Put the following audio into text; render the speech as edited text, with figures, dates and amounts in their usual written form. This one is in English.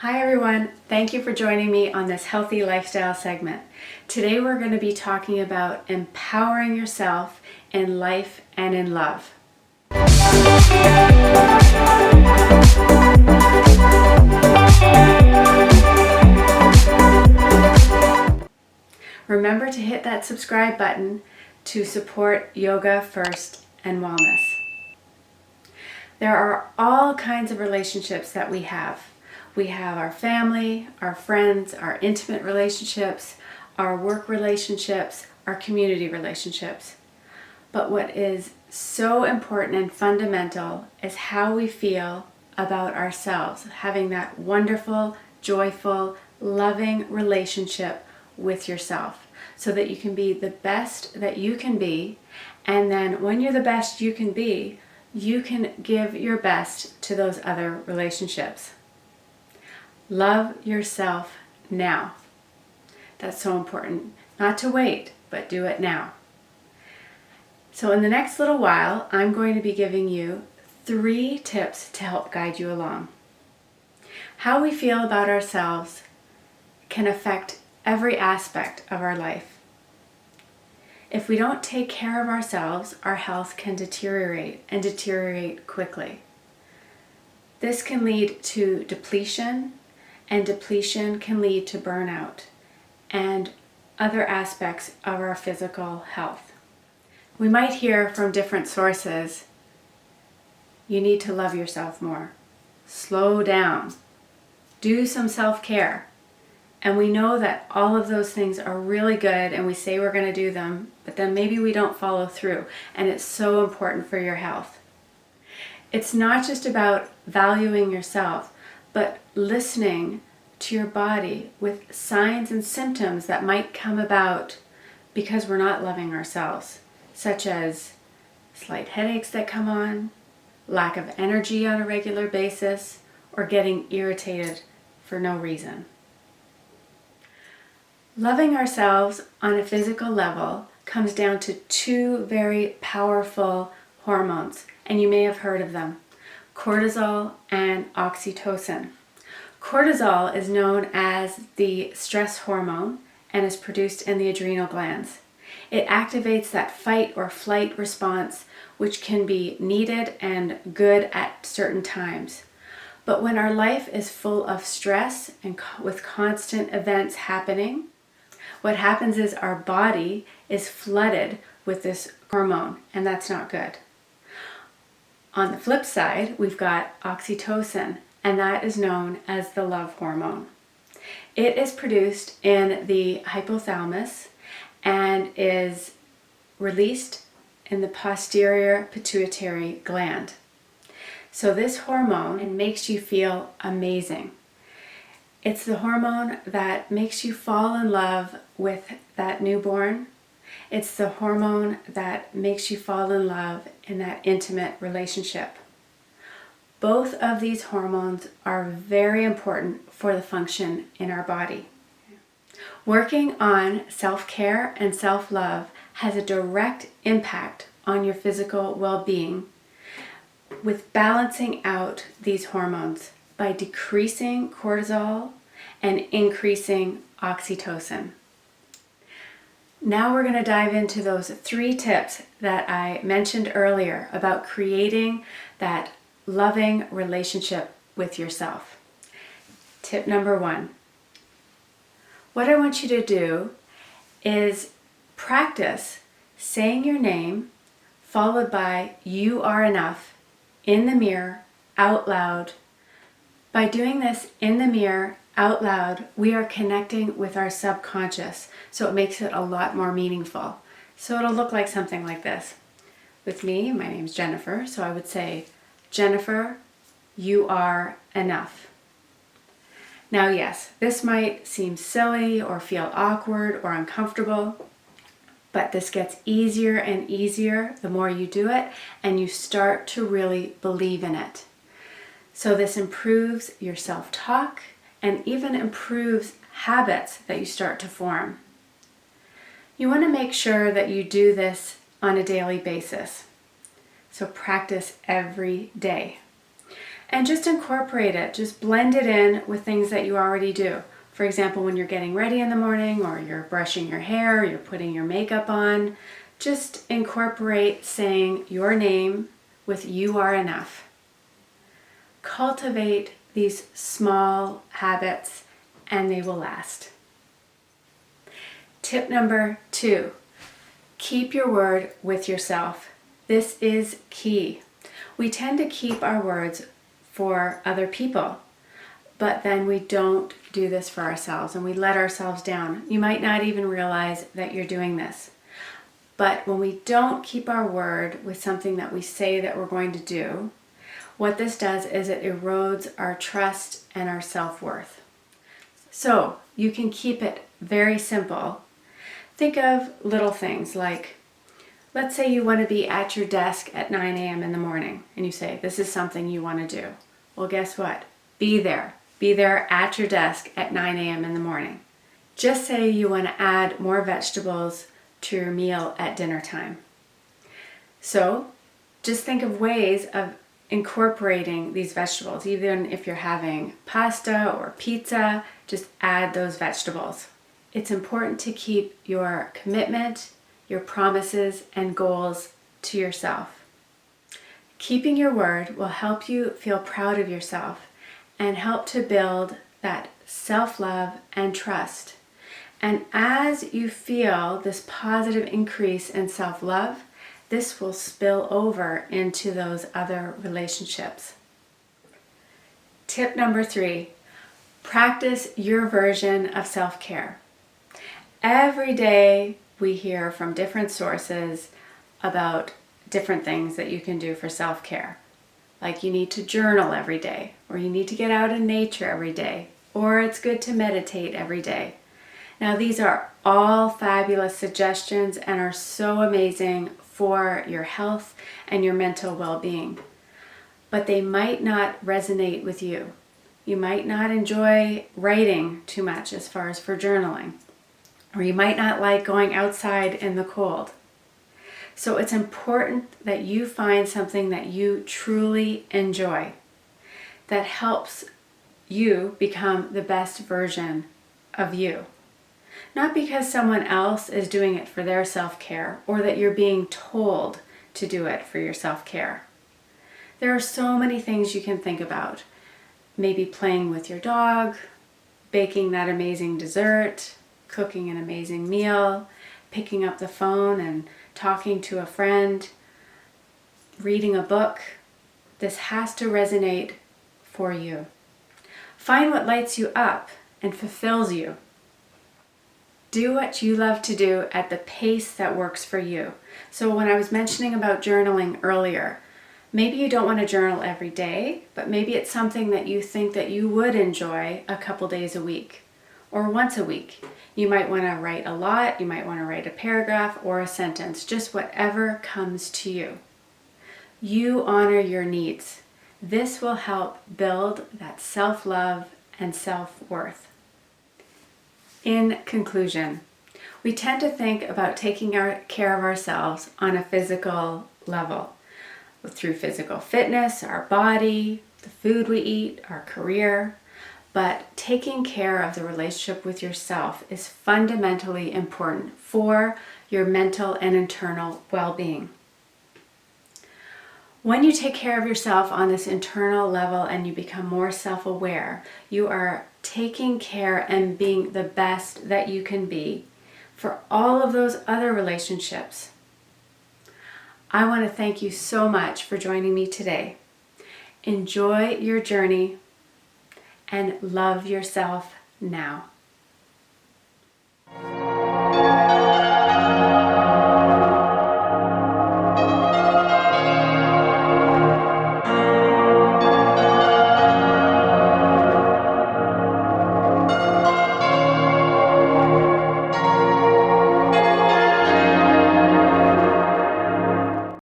Hi everyone, thank you for joining me on this healthy lifestyle segment. Today we're going to be talking about empowering yourself in life and in love. Remember to hit that subscribe button to support yoga first and wellness. There are all kinds of relationships that we have. We have our family, our friends, our intimate relationships, our work relationships, our community relationships. But what is so important and fundamental is how we feel about ourselves, having that wonderful, joyful, loving relationship with yourself so that you can be the best that you can be. And then when you're the best you can be, you can give your best to those other relationships. Love yourself now. That's so important. Not to wait, but do it now. So in the next little while, I'm going to be giving you 3 tips to help guide you along. How we feel about ourselves can affect every aspect of our life. If we don't take care of ourselves, our health can deteriorate and deteriorate quickly. This can lead to depletion, and depletion can lead to burnout and other aspects of our physical health. We might hear from different sources, you need to love yourself more, slow down, do some self-care. And we know that all of those things are really good and we say we're going to do them, but then maybe we don't follow through, and it's so important for your health. It's not just about valuing yourself, but listening to your body with signs and symptoms that might come about because we're not loving ourselves, such as slight headaches that come on, lack of energy on a regular basis, or getting irritated for no reason. Loving ourselves on a physical level comes down to 2 very powerful hormones, and you may have heard of them: cortisol and oxytocin. Cortisol is known as the stress hormone and is produced in the adrenal glands. It activates that fight or flight response, which can be needed and good at certain times. But when our life is full of stress and with constant events happening, what happens is our body is flooded with this hormone, and that's not good. On the flip side, we've got oxytocin, and that is known as the love hormone. It is produced in the hypothalamus and is released in the posterior pituitary gland. So this hormone makes you feel amazing. It's the hormone that makes you fall in love with that newborn. It's the hormone that makes you fall in love in that intimate relationship. Both of these hormones are very important for the function in our body. Working on self-care and self-love has a direct impact on your physical well-being with balancing out these hormones by decreasing cortisol and increasing oxytocin. Now we're going to dive into those 3 tips that I mentioned earlier about creating that loving relationship with yourself. Tip number 1. What I want you to do is practice saying your name followed by "you are enough" in the mirror out loud. By doing this in the mirror out loud, we are connecting with our subconscious, so it makes it a lot more meaningful. So it'll look like something like this. With me, my name's Jennifer, so I would say, "Jennifer, you are enough." Now yes, this might seem silly or feel awkward or uncomfortable, but this gets easier and easier the more you do it and you start to really believe in it. So this improves your self-talk and even improves habits that you start to form. You want to make sure that you do this on a daily basis. So practice every day. And just incorporate it. Just blend it in with things that you already do. For example, when you're getting ready in the morning, or you're brushing your hair, or you're putting your makeup on, just incorporate saying your name with "you are enough." Cultivate these small habits and they will last. Tip number 2, keep your word with yourself. This is key. We tend to keep our words for other people, but then we don't do this for ourselves and we let ourselves down. You might not even realize that you're doing this. But when we don't keep our word with something that we say that we're going to do, what this does is it erodes our trust and our self-worth. So you can keep it very simple. Think of little things like, let's say you want to be at your desk at 9 a.m. in the morning and you say, this is something you want to do. Well, guess what? Be there. Be there at your desk at 9 a.m. in the morning. Just say you want to add more vegetables to your meal at dinner time. So just think of ways of incorporating these vegetables. Even if you're having pasta or pizza, just add those vegetables. It's important to keep your commitment, your promises, and goals to yourself. Keeping your word will help you feel proud of yourself and help to build that self-love and trust. And as you feel this positive increase in self-love, this will spill over into those other relationships. Tip number 3, practice your version of self-care. Every day we hear from different sources about different things that you can do for self-care. Like you need to journal every day, or you need to get out in nature every day, or it's good to meditate every day. Now these are all fabulous suggestions and are so amazing for your health and your mental well-being. But they might not resonate with you. You might not enjoy writing too much as far as for journaling. Or you might not like going outside in the cold. So it's important that you find something that you truly enjoy, that helps you become the best version of you. Not because someone else is doing it for their self-care or that you're being told to do it for your self-care. There are so many things you can think about. Maybe playing with your dog, baking that amazing dessert, cooking an amazing meal, picking up the phone and talking to a friend, reading a book. This has to resonate for you. Find what lights you up and fulfills you. Do what you love to do at the pace that works for you. So when I was mentioning about journaling earlier, maybe you don't want to journal every day, but maybe it's something that you think that you would enjoy a couple days a week or once a week. You might want to write a lot, you might want to write a paragraph or a sentence, just whatever comes to you. You honor your needs. This will help build that self-love and self-worth. In conclusion, we tend to think about taking care of ourselves on a physical level, through physical fitness, our body, the food we eat, our career. But taking care of the relationship with yourself is fundamentally important for your mental and internal well-being. When you take care of yourself on this internal level and you become more self-aware, you are taking care and being the best that you can be for all of those other relationships. I want to thank you so much for joining me today. Enjoy your journey and love yourself now.